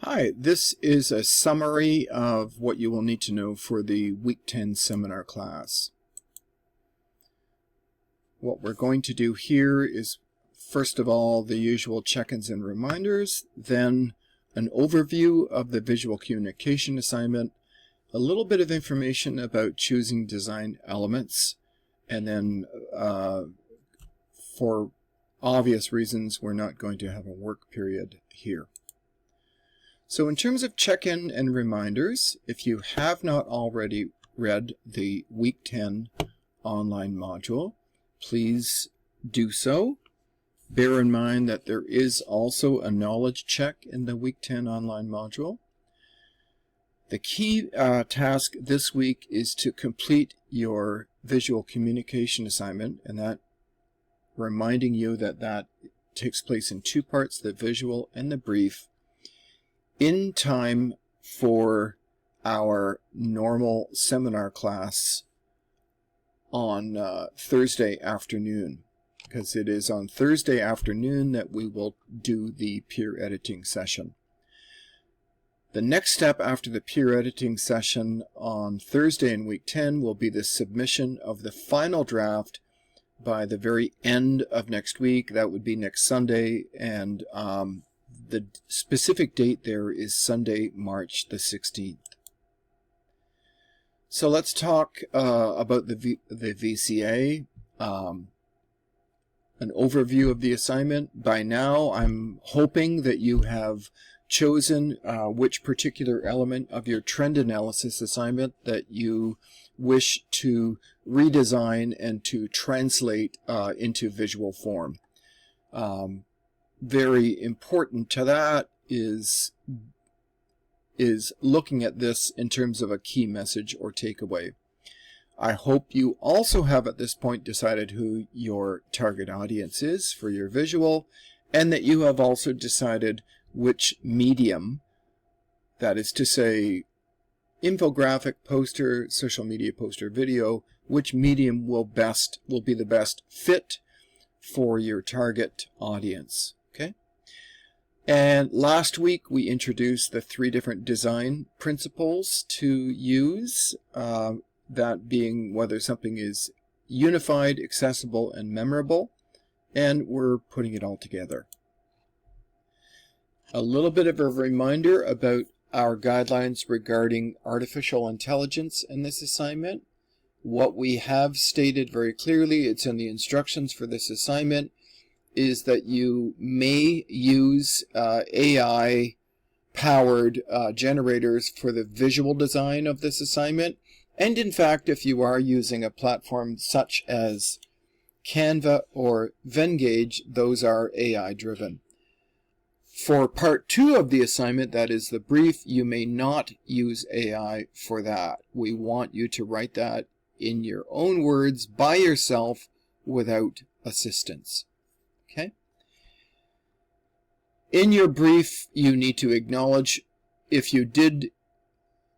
Hi, this is a summary of what you will need to know for the Week 10 seminar class. What we're going to do here is, first of all, the usual check-ins and reminders, then an overview of the visual communication assignment, a little bit of information about choosing design elements, and then for obvious reasons, we're not going to have a work period here. So in terms of check-in and reminders, if you have not already read the Week 10 online module, please do so. Bear in mind that there is also a knowledge check in the Week 10 online module. The key task this week is to complete your visual communication assignment, and that reminding you that that takes place in two parts, the visual and the brief, in time for our normal seminar class on Thursday afternoon, because it is on Thursday afternoon that we will do the peer editing session. The next step after the peer editing session on Thursday in Week 10 will be the submission of the final draft by the very end of next week. That would be next Sunday, and the specific date there is Sunday, March the 16th. So let's talk about the VCA, an overview of the assignment. By now, I'm hoping that you have chosen which particular element of your trend analysis assignment that you wish to redesign and to translate into visual form. Very important to that is looking at this in terms of a key message or takeaway. I hope you also have at this point decided who your target audience is for your visual, and that you have also decided which medium, that is to say infographic, poster, social media poster, video, which medium will be the best fit for your target audience. Okay. And last week we introduced the 3 different design principles to use, that being whether something is unified, accessible, and memorable, and we're putting it all together. A little bit of a reminder about our guidelines regarding artificial intelligence in this assignment. What we have stated very clearly, it's in the instructions for this assignment, is that you may use AI-powered generators for the visual design of this assignment. And in fact, if you are using a platform such as Canva or Venngage, those are AI-driven. For part 2 of the assignment, that is the brief, you may not use AI for that. We want you to write that in your own words by yourself without assistance. Okay. In your brief, you need to acknowledge if you did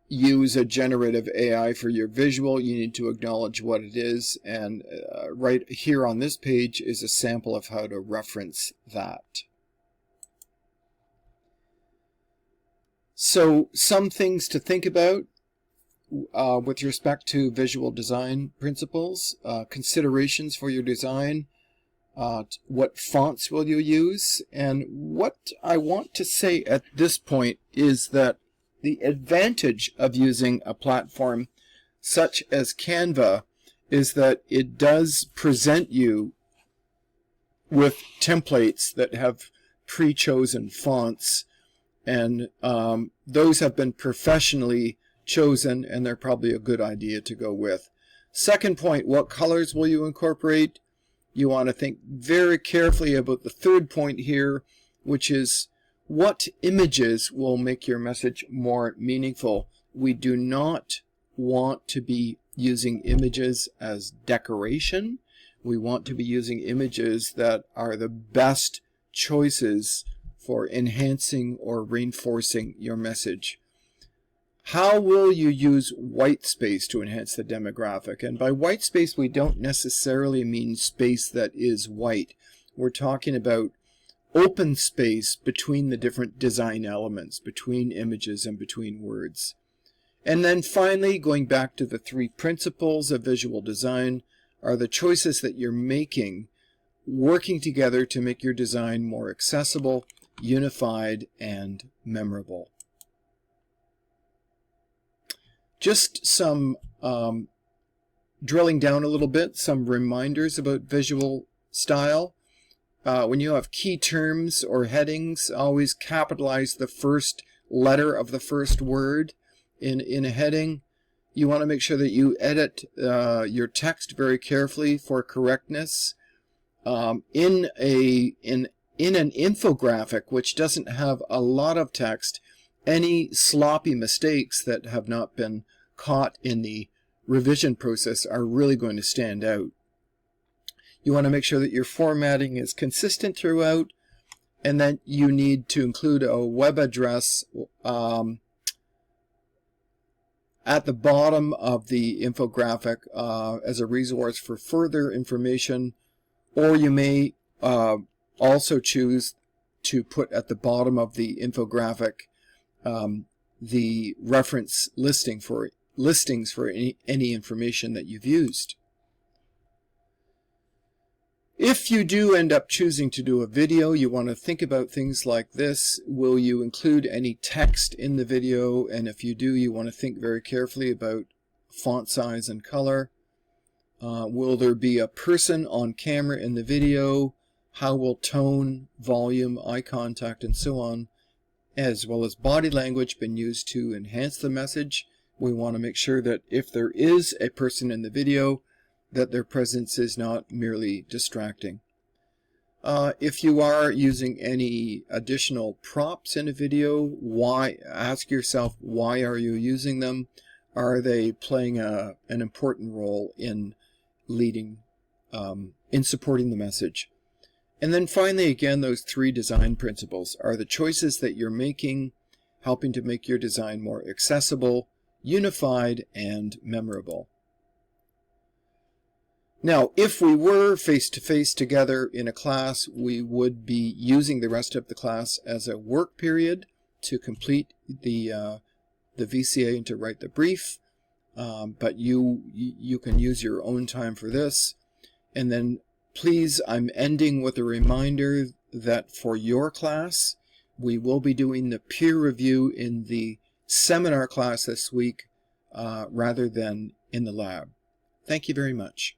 use a generative AI for your visual, you need to acknowledge what it is, and right here on this page is a sample of how to reference that. So some things to think about with respect to visual design principles, considerations for your design. What fonts will you use? And what I want to say at this point is that the advantage of using a platform such as Canva is that it does present you with templates that have pre-chosen fonts, and those have been professionally chosen, and they're probably a good idea to go with. Second point, what colors will you incorporate? You want to think very carefully about the third point here, which is what images will make your message more meaningful. We do not want to be using images as decoration. We want to be using images that are the best choices for enhancing or reinforcing your message. How will you use white space to enhance the demographic? And by white space, we don't necessarily mean space that is white. We're talking about open space between the different design elements, between images and between words. And then finally, going back to the 3 principles of visual design, are the choices that you're making working together to make your design more accessible, unified, and memorable. Just some drilling down a little bit, some reminders about visual style. When you have key terms or headings, always capitalize the first letter of the first word in a heading. You want to make sure that you edit your text very carefully for correctness. In an infographic which doesn't have a lot of text, any sloppy mistakes that have not been caught in the revision process are really going to stand out. You want to make sure that your formatting is consistent throughout, and then you need to include a web address at the bottom of the infographic as a resource for further information, or you may also choose to put at the bottom of the infographic the reference listings for any information that you've used. If you do end up choosing to do a video, you want to think about things like this. Will you include any text in the video? And if you do, you want to think very carefully about font size and color. Will there be a person on camera in the video? How will tone, volume, eye contact, and so on, as well as body language, been used to enhance the message? We want to make sure that if there is a person in the video, that their presence is not merely distracting. If you are using any additional props in a video, ask yourself, why are you using them? Are they playing an important role in leading, in supporting the message? And then finally, again, those 3 design principles are the choices that you're making, helping to make your design more accessible, unified, and memorable. Now, if we were face-to-face together in a class, we would be using the rest of the class as a work period to complete the VCA and to write the brief. But you can use your own time for this. And then please, I'm ending with a reminder that for your class, we will be doing the peer review in the seminar class this week rather than in the lab. Thank you very much.